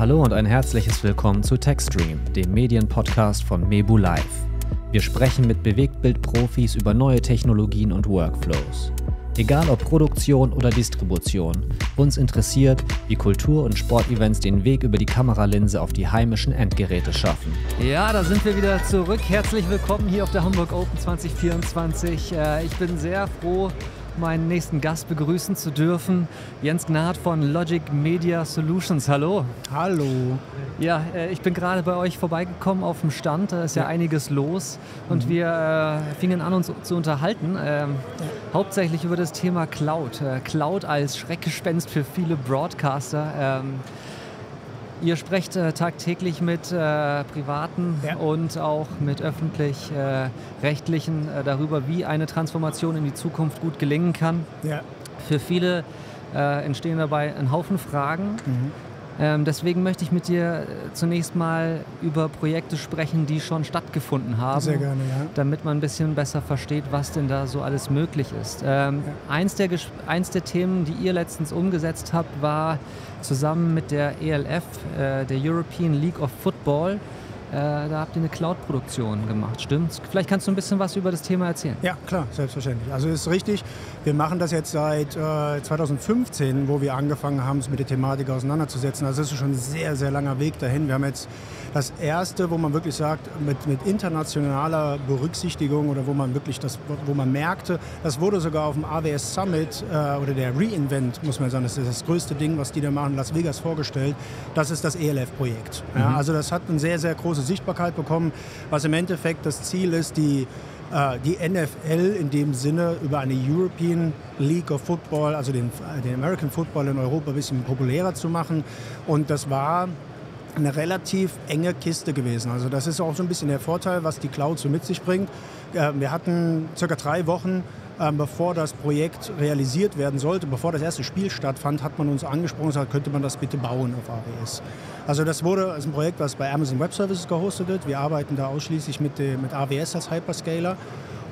Hallo und ein herzliches Willkommen zu TechStream, dem Medienpodcast von Mebu Live. Wir sprechen mit Bewegtbildprofis über neue Technologien und Workflows. Egal ob Produktion oder Distribution, uns interessiert, wie Kultur- und Sportevents den Weg über die Kameralinse auf die heimischen Endgeräte schaffen. Ja, da sind wir wieder zurück. Herzlich willkommen hier auf der Hamburg Open 2024. Ich bin sehr froh, meinen nächsten Gast begrüßen zu dürfen. Jens Gnad von Logic Media Solutions. Hallo. Hallo. Ja, ich bin gerade bei euch vorbeigekommen auf dem Stand. Da ist ja einiges los und wir fingen an, uns zu unterhalten. Hauptsächlich über das Thema Cloud. Cloud als Schreckgespenst für viele Broadcaster. Ihr sprecht tagtäglich mit Privaten und auch mit öffentlich-rechtlichen darüber, wie eine Transformation in die Zukunft gut gelingen kann. Ja. Für viele entstehen dabei ein Haufen Fragen. Deswegen möchte ich mit dir zunächst mal über Projekte sprechen, die schon stattgefunden haben. Sehr gerne, ja. Damit man ein bisschen besser versteht, was denn da so alles möglich ist. Eins der Themen, die ihr letztens umgesetzt habt, war zusammen mit der ELF, der European League of Football. Da habt ihr eine Cloud-Produktion gemacht, stimmt's? Vielleicht kannst du ein bisschen was über das Thema erzählen. Ja, klar, selbstverständlich. Also ist richtig, wir machen das jetzt seit 2015, wo wir angefangen haben, uns mit der Thematik auseinanderzusetzen. Also das ist schon ein sehr, sehr langer Weg dahin. Wir haben jetzt das erste, wo man wirklich sagt, mit internationaler Berücksichtigung oder wo man wirklich wo man merkte, das wurde sogar auf dem AWS Summit oder der reInvent, muss man sagen, das ist das größte Ding, was die da machen, in Las Vegas vorgestellt. Das ist das ELF-Projekt. Ja, also das hat eine sehr, sehr große Sichtbarkeit bekommen, was im Endeffekt das Ziel ist, die NFL in dem Sinne über eine European League of Football, also den American Football in Europa ein bisschen populärer zu machen. Und das war eine relativ enge Kiste gewesen. Also das ist auch so ein bisschen der Vorteil, was die Cloud so mit sich bringt. Wir hatten circa 3 Wochen, bevor das Projekt realisiert werden sollte, bevor das erste Spiel stattfand, hat man uns angesprochen und gesagt, könnte man das bitte bauen auf AWS. Also das ist ein Projekt, was bei Amazon Web Services gehostet wird. Wir arbeiten da ausschließlich mit AWS als Hyperscaler.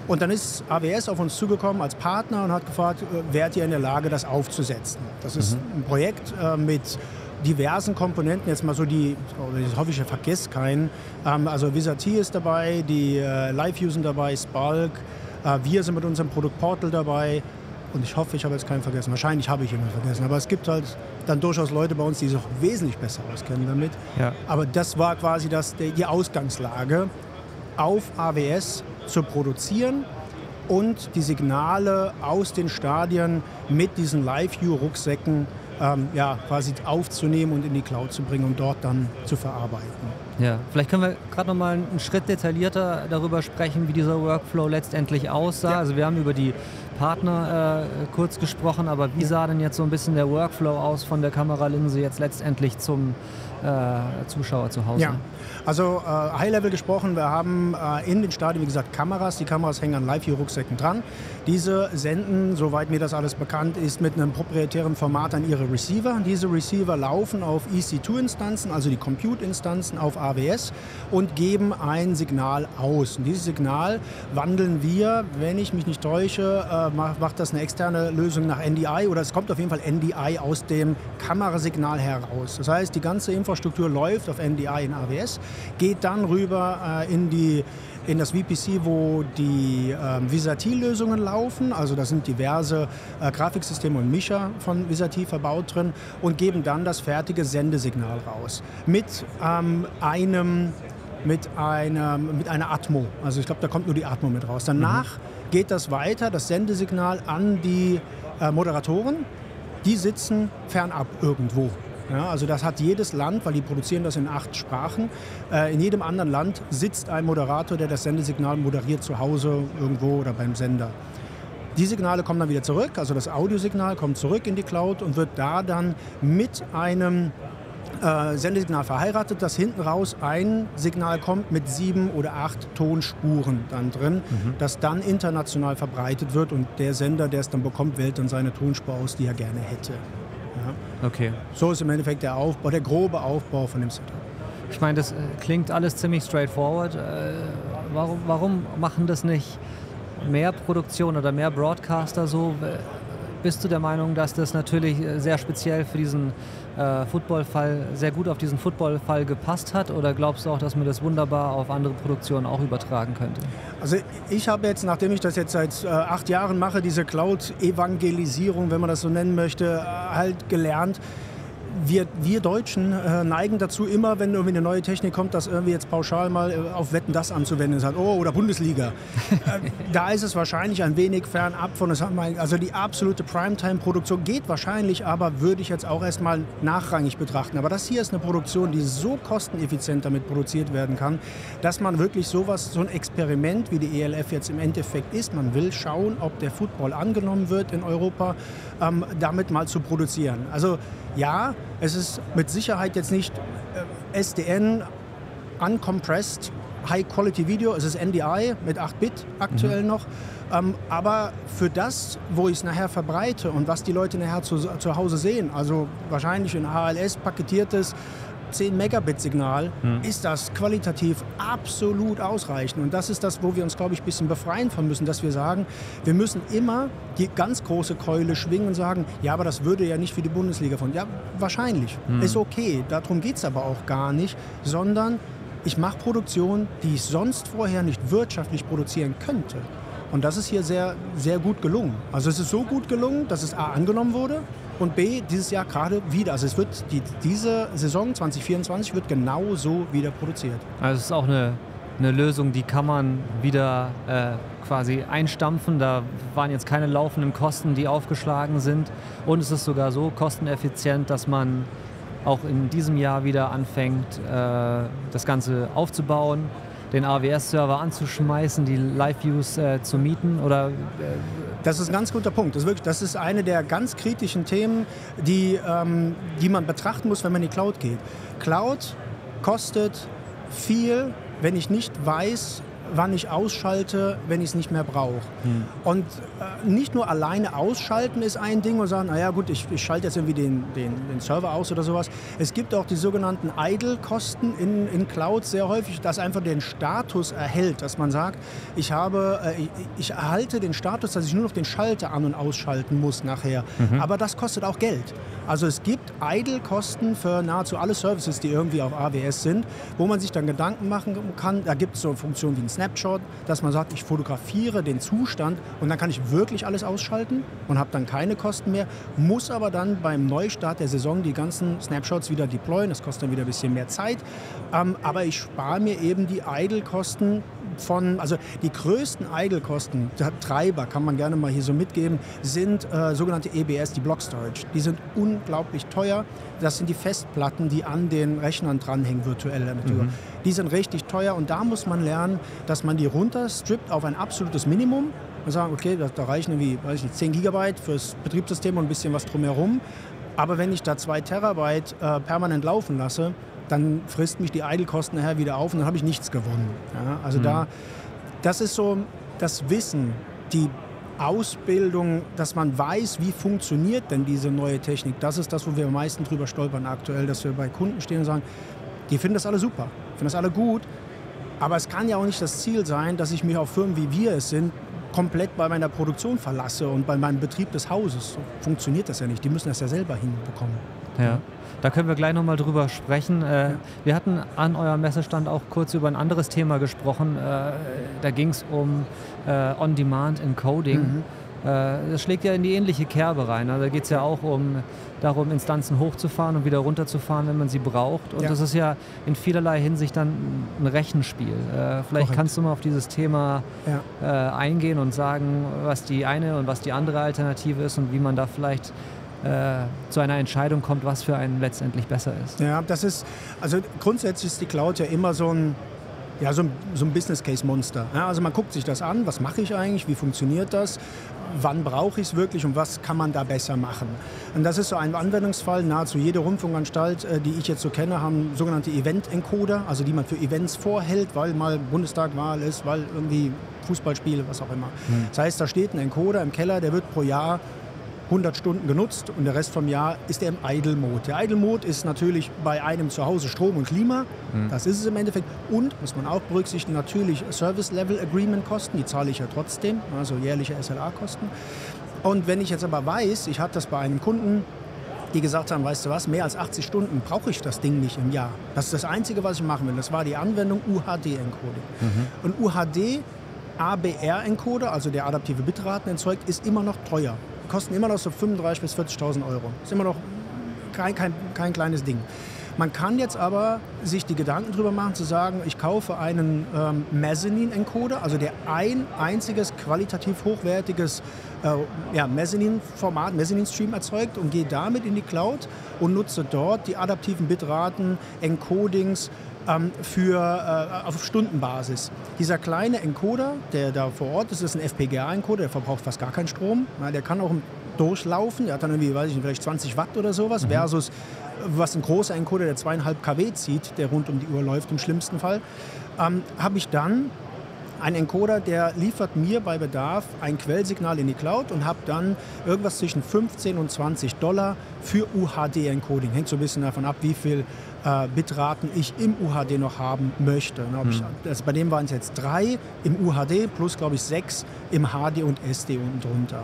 Und dann ist AWS auf uns zugekommen als Partner und hat gefragt, wärt ihr in der Lage, das aufzusetzen? Das ist ein Projekt mit diversen Komponenten, jetzt mal so ich hoffe, ich vergesse keinen. Also Visati ist dabei, die Live-View sind dabei, Spalk, wir sind mit unserem Produktportal dabei und ich hoffe, ich habe jetzt keinen vergessen. Wahrscheinlich habe ich jemanden vergessen, aber es gibt halt dann durchaus Leute bei uns, die sich auch wesentlich besser auskennen damit. Ja. Aber das war quasi die Ausgangslage, auf AWS zu produzieren und die Signale aus den Stadien mit diesen Live-View-Rucksäcken quasi aufzunehmen und in die Cloud zu bringen und dort dann zu verarbeiten. Ja, vielleicht können wir gerade noch mal einen Schritt detaillierter darüber sprechen, wie dieser Workflow letztendlich aussah. Ja. Also wir haben über die Partner kurz gesprochen, aber wie sah denn jetzt so ein bisschen der Workflow aus von der Kameralinse jetzt letztendlich zum Zuschauer zu Hause? Ja, also High-Level gesprochen, wir haben in den Stadien, wie gesagt, Kameras. Die Kameras hängen an Live-View-Rucksäcken dran. Diese senden, soweit mir das alles bekannt ist, mit einem proprietären Format an ihre Receiver. Diese Receiver laufen auf EC2-Instanzen, also die Compute-Instanzen auf AWS und geben ein Signal aus. Und dieses Signal wandeln wir, wenn ich mich nicht täusche, macht das eine externe Lösung nach NDI oder es kommt auf jeden Fall NDI aus dem Kamerasignal heraus. Das heißt, die ganze Infrastruktur läuft auf NDI in AWS, geht dann rüber in das VPC, wo die Visati-Lösungen laufen. Also da sind diverse Grafiksysteme und Mischer von Visati verbaut drin und geben dann das fertige Sendesignal raus. Mit einer Atmo. Also ich glaube, da kommt nur die Atmo mit raus. Danach geht das weiter, das Sendesignal an die Moderatoren. Die sitzen fernab irgendwo. Ja, also das hat jedes Land, weil die produzieren das in 8 Sprachen. In jedem anderen Land sitzt ein Moderator, der das Sendesignal moderiert zu Hause irgendwo oder beim Sender. Die Signale kommen dann wieder zurück, also das Audiosignal kommt zurück in die Cloud und wird da dann mit einem Sendesignal verheiratet, dass hinten raus ein Signal kommt mit 7 oder 8 Tonspuren dann drin, das dann international verbreitet wird und der Sender, der es dann bekommt, wählt dann seine Tonspur aus, die er gerne hätte. Ja. Okay. So ist im Endeffekt der grobe Aufbau von dem Setup. Ich meine, das klingt alles ziemlich straightforward. Warum machen das nicht mehr Produktion oder mehr Broadcaster so? bist du der Meinung, dass das natürlich sehr speziell für diesen Footballfall, sehr gut auf diesen Footballfall gepasst hat? Oder glaubst du auch, dass man das wunderbar auf andere Produktionen auch übertragen könnte? Also ich habe jetzt, nachdem ich das jetzt seit 8 Jahren mache, diese Cloud-Evangelisierung, wenn man das so nennen möchte, halt gelernt. Wir Deutschen neigen dazu immer, wenn irgendwie eine neue Technik kommt, das irgendwie jetzt pauschal mal auf Wetten, das anzuwenden. Sagt, oh, oder Bundesliga. Da ist es wahrscheinlich ein wenig fernab von. Also die absolute Primetime-Produktion geht wahrscheinlich, aber würde ich jetzt auch erstmal nachrangig betrachten. Aber das hier ist eine Produktion, die so kosteneffizient damit produziert werden kann, dass man wirklich so ein Experiment, wie die ELF jetzt im Endeffekt ist, man will schauen, ob der Football angenommen wird in Europa, damit mal zu produzieren. Also ja, es ist mit Sicherheit jetzt nicht SDN, uncompressed, High-Quality-Video, es ist NDI mit 8-Bit aktuell noch. Aber für das, wo ich es nachher verbreite und was die Leute nachher zu Hause sehen, also wahrscheinlich ein HLS paketiertes 10 Megabit-Signal, ist das qualitativ absolut ausreichend. Und das ist das, wo wir uns, glaube ich, ein bisschen befreien von müssen, dass wir sagen, wir müssen immer die ganz große Keule schwingen und sagen, ja, aber das würde ja nicht für die Bundesliga von. Ja, wahrscheinlich. Ist okay. Darum geht es aber auch gar nicht, sondern ich mache Produktion, die ich sonst vorher nicht wirtschaftlich produzieren könnte. Und das ist hier sehr, sehr gut gelungen. Also es ist so gut gelungen, dass es A angenommen wurde und B dieses Jahr gerade wieder. Also es wird diese Saison 2024 wird genau so wieder produziert. Also es ist auch eine Lösung, die kann man wieder quasi einstampfen. Da waren jetzt keine laufenden Kosten, die aufgeschlagen sind. Und es ist sogar so kosteneffizient, dass man auch in diesem Jahr wieder anfängt, das Ganze aufzubauen, den AWS-Server anzuschmeißen, die Live-Views zu mieten? Oder, Das ist ein ganz guter Punkt. Das ist eine der ganz kritischen Themen, die man betrachten muss, wenn man in die Cloud geht. Cloud kostet viel, wenn ich nicht weiß, wann ich ausschalte, wenn ich es nicht mehr brauche. Und nicht nur alleine ausschalten ist ein Ding und sagen, naja gut, ich schalte jetzt irgendwie den Server aus oder sowas. Es gibt auch die sogenannten Idle-Kosten in Clouds sehr häufig, das einfach den Status erhält, dass man sagt, ich erhalte den Status, dass ich nur noch den Schalter an- und ausschalten muss nachher. Aber das kostet auch Geld. Also es gibt Idle-Kosten für nahezu alle Services, die irgendwie auf AWS sind, wo man sich dann Gedanken machen kann. Da gibt es so Funktionen wie ein Snapshot, dass man sagt, ich fotografiere den Zustand und dann kann ich wirklich alles ausschalten und habe dann keine Kosten mehr, muss aber dann beim Neustart der Saison die ganzen Snapshots wieder deployen. Das kostet dann wieder ein bisschen mehr Zeit. Aber ich spare mir eben die Idle-Kosten also die größten Idle-Kosten, Treiber kann man gerne mal hier so mitgeben, sind sogenannte EBS, die Block Storage. Die sind unglaublich teuer. Das sind die Festplatten, die an den Rechnern dranhängen, virtuell. Die sind richtig teuer und da muss man lernen, dass man die runterstrippt auf ein absolutes Minimum und sagen, okay, da reichen irgendwie, 10 Gigabyte fürs Betriebssystem und ein bisschen was drumherum. Aber wenn ich da 2 Terabyte permanent laufen lasse, dann frisst mich die Idle-Kosten nachher wieder auf und dann habe ich nichts gewonnen. Ja, also das ist so das Wissen, die Ausbildung, dass man weiß, wie funktioniert denn diese neue Technik. Das ist das, wo wir am meisten drüber stolpern aktuell, dass wir bei Kunden stehen und sagen, die finden das alle super, finden das alle gut, aber es kann ja auch nicht das Ziel sein, dass ich mich auf Firmen, wie wir es sind, komplett bei meiner Produktion verlasse und bei meinem Betrieb des Hauses. So funktioniert das ja nicht. Die müssen das ja selber hinbekommen. Ja. Da können wir gleich nochmal drüber sprechen. Wir hatten an eurem Messestand auch kurz über ein anderes Thema gesprochen. Da ging es um On-Demand-Encoding. Das schlägt ja in die ähnliche Kerbe rein. Da geht es ja auch darum, Instanzen hochzufahren und wieder runterzufahren, wenn man sie braucht. Und das ist ja in vielerlei Hinsicht dann ein Rechenspiel. Vielleicht kannst du mal auf dieses Thema eingehen und sagen, was die eine und was die andere Alternative ist und wie man da vielleicht zu einer Entscheidung kommt, was für einen letztendlich besser ist. Ja, also grundsätzlich ist die Cloud ja immer so ein Business-Case-Monster. Ja, also man guckt sich das an, was mache ich eigentlich, wie funktioniert das, wann brauche ich es wirklich und was kann man da besser machen. Und das ist so ein Anwendungsfall, nahezu jede Rundfunkanstalt, die ich jetzt so kenne, haben sogenannte Event-Encoder, also die man für Events vorhält, weil mal Bundestagwahl ist, weil irgendwie Fußballspiele, was auch immer. Das heißt, da steht ein Encoder im Keller, der wird pro Jahr 100 Stunden genutzt und der Rest vom Jahr ist er im Idle-Mode. Der Idle-Mode ist natürlich bei einem zu Hause Strom und Klima, das ist es im Endeffekt. Und, muss man auch berücksichtigen, natürlich Service-Level-Agreement-Kosten, die zahle ich ja trotzdem, also jährliche SLA-Kosten. Und wenn ich jetzt aber weiß, ich hatte das bei einem Kunden, die gesagt haben, weißt du was, mehr als 80 Stunden brauche ich das Ding nicht im Jahr. Das ist das Einzige, was ich machen will. Das war die Anwendung UHD-Encoding. Und UHD, ABR-Encoder, also der adaptive Bitraten erzeugt, ist immer noch teuer. Kosten immer noch so 35.000 bis 40.000 Euro. Ist immer noch kein kleines Ding. Man kann jetzt aber sich die Gedanken drüber machen, zu sagen, ich kaufe einen Mezzanine-Encoder, also der ein einziges qualitativ hochwertiges Mezzanine-Format, Mezzanine-Stream erzeugt und gehe damit in die Cloud und nutze dort die adaptiven Bitraten, Encodings auf Stundenbasis. Dieser kleine Encoder, der da vor Ort ist ein FPGA-Encoder, der verbraucht fast gar keinen Strom. Ja, der kann auch durchlaufen, der hat dann irgendwie, weiß ich nicht, vielleicht 20 Watt oder sowas, versus was ein großer Encoder, der 2,5 kW zieht, der rund um die Uhr läuft im schlimmsten Fall, habe ich dann einen Encoder, der liefert mir bei Bedarf ein Quellsignal in die Cloud und habe dann irgendwas zwischen 15 und $20 für UHD-Encoding. Hängt so ein bisschen davon ab, wie viel Bitraten ich im UHD noch haben möchte. Bei dem waren es jetzt 3 im UHD plus, glaube ich, 6 im HD und SD unten drunter.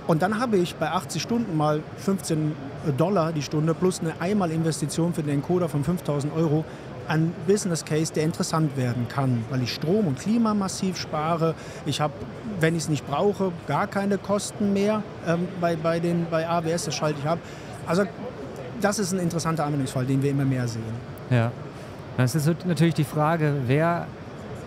Und dann habe ich bei 80 Stunden mal $15 die Stunde plus eine Einmalinvestition für den Encoder von 5.000 Euro ein Business Case, der interessant werden kann, weil ich Strom und Klima massiv spare. Ich habe, wenn ich es nicht brauche, gar keine Kosten mehr bei AWS, das schalte ich ab. Also das ist ein interessanter Anwendungsfall, den wir immer mehr sehen. Ja, das ist natürlich die Frage, wer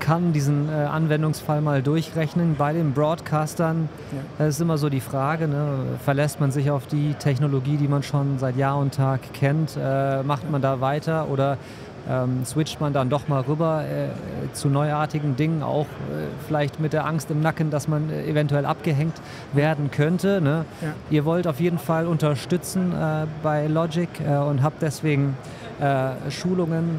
kann diesen Anwendungsfall mal durchrechnen. Bei den Broadcastern, das ist immer so die Frage, ne? Verlässt man sich auf die Technologie, die man schon seit Jahr und Tag kennt, macht man da weiter oder switcht man dann doch mal rüber zu neuartigen Dingen, auch vielleicht mit der Angst im Nacken, dass man eventuell abgehängt werden könnte. Ne? Ja. Ihr wollt auf jeden Fall unterstützen bei Logic und habt deswegen Schulungen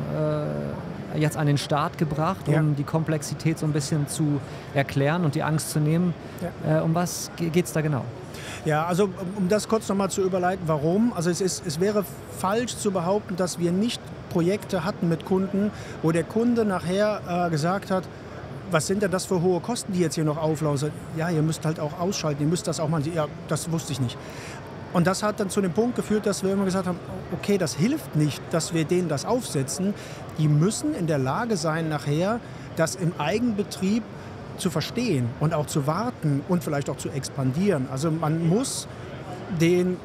jetzt an den Start gebracht, um die Komplexität so ein bisschen zu erklären und die Angst zu nehmen. Ja. Um was geht es da genau? Ja, also um das kurz nochmal zu überleiten, warum? Also es wäre falsch zu behaupten, dass wir nicht Projekte hatten mit Kunden, wo der Kunde nachher gesagt hat, was sind denn das für hohe Kosten, die jetzt hier noch auflaufen? Ja, ihr müsst halt auch ausschalten, ihr müsst das auch mal, ja, das wusste ich nicht. Und das hat dann zu dem Punkt geführt, dass wir immer gesagt haben, okay, das hilft nicht, dass wir denen das aufsetzen. Die müssen in der Lage sein, nachher das im Eigenbetrieb zu verstehen und auch zu warten und vielleicht auch zu expandieren. Also man muss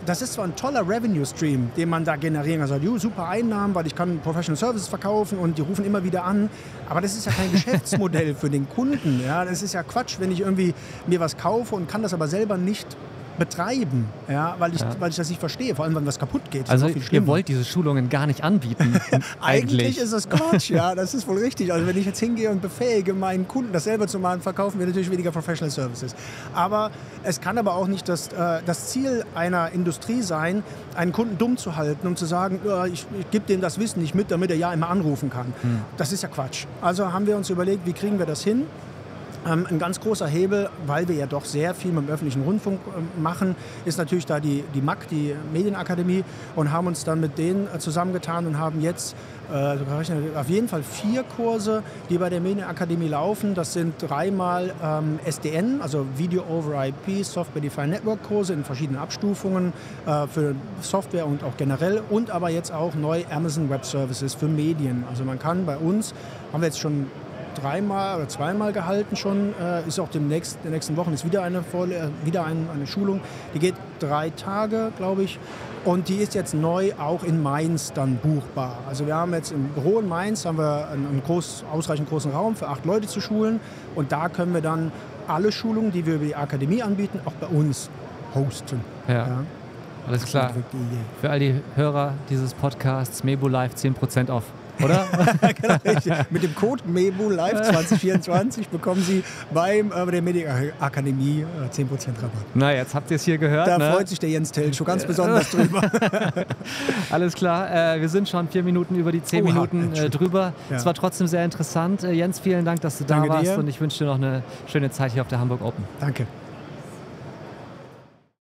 das ist zwar ein toller Revenue-Stream, den man da generieren kann. Also, super Einnahmen, weil ich kann Professional Services verkaufen und die rufen immer wieder an. Aber das ist ja kein Geschäftsmodell für den Kunden. Ja? Das ist ja Quatsch, wenn ich irgendwie mir was kaufe und kann das aber selber nicht betreiben, ja, weil ich das nicht verstehe, vor allem wenn was kaputt geht. Also ihr wollt diese Schulungen gar nicht anbieten. Eigentlich ist das Quatsch, ja, das ist wohl richtig. Also wenn ich jetzt hingehe und befähige meinen Kunden, das selber zu machen, verkaufen wir natürlich weniger Professional Services. Aber es kann aber auch nicht das Ziel einer Industrie sein, einen Kunden dumm zu halten, um zu sagen, ich gebe dem das Wissen nicht mit, damit er ja immer anrufen kann. Das ist ja Quatsch. Also haben wir uns überlegt, wie kriegen wir das hin? Ein ganz großer Hebel, weil wir ja doch sehr viel mit dem öffentlichen Rundfunk machen, ist natürlich da die MAK, die Medienakademie, und haben uns dann mit denen zusammengetan und haben jetzt auf jeden Fall 4 Kurse, die bei der Medienakademie laufen. Das sind 3-mal SDN, also Video over IP, Software Defined Network Kurse in verschiedenen Abstufungen für Software und auch generell, und aber jetzt auch neu Amazon Web Services für Medien. Also man kann bei uns, haben wir jetzt schon 3-mal oder 2-mal gehalten schon, ist auch in den nächsten Wochen ist wieder eine Schulung, die geht 3 Tage, glaube ich, und die ist jetzt neu auch in Mainz dann buchbar. Also wir haben jetzt im Büro in Mainz haben wir einen ausreichend großen Raum für 8 Leute zu schulen, und da können wir dann alle Schulungen, die wir über die Akademie anbieten, auch bei uns hosten. Ja. Alles klar. Für all die Hörer dieses Podcasts, Mebu Live 10% off. Oder? Genau, mit dem Code MEBULIVE 2024 bekommen Sie bei der Medienakademie 10% Rabatt. Na, jetzt habt ihr es hier gehört. Da freut sich der Jens Teltschow ganz besonders drüber. Alles klar, wir sind schon 4 Minuten über die 10 Minuten drüber. Es war trotzdem sehr interessant. Jens, vielen Dank, dass du da warst, und ich wünsche dir noch eine schöne Zeit hier auf der Hamburg Open. Danke.